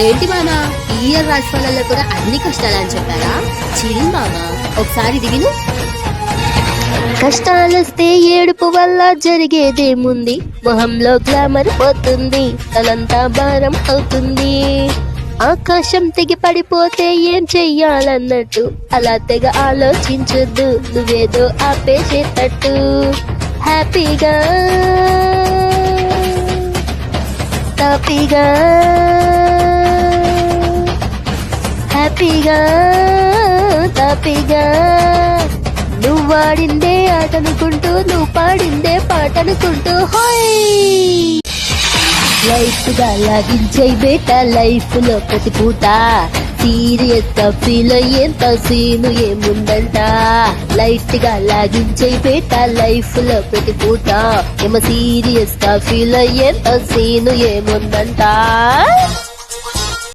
ఏంటి మామా ఈ ఇయర్ రాశిఫలాల్లో కూడా అన్ని కష్టాలు అని చెప్పారా? చిల్ మామా, ఒకసారి దిగిను. కష్టాలొస్తే ఏడుపు వల్ల జరిగేదేముంది, మొహంలో గ్లామర్ పోతుంది, తలంతా భారం అవుతుంది. ఆకాశం తెగి పడిపోతే ఏం చెయ్యాలన్నట్టు అలా తెగ ఆలోచించొద్దు, నువ్వేదో ఆపేసేటట్టు. హ్యాపీగా తాపీగా హ్యాపీగా తాపీగా నువ్వు వాడిందే ఆటనుకుంటూ, నువ్వు పాడిందే పాటనుకుంటూ హోయ్. లైఫ్ గా లాగించే బేట లైఫ్ లో ప్రతి పూట, సీరియస్ గా ఫీల్ అయ్యేంత సీను ఏముందంట. లైట్ గా లాగించే బేట లైఫ్ లో ప్రతి పూట, ఏమో సీరియస్ గా ఫీల్ అయ్యేంత సీను ఏముందంట.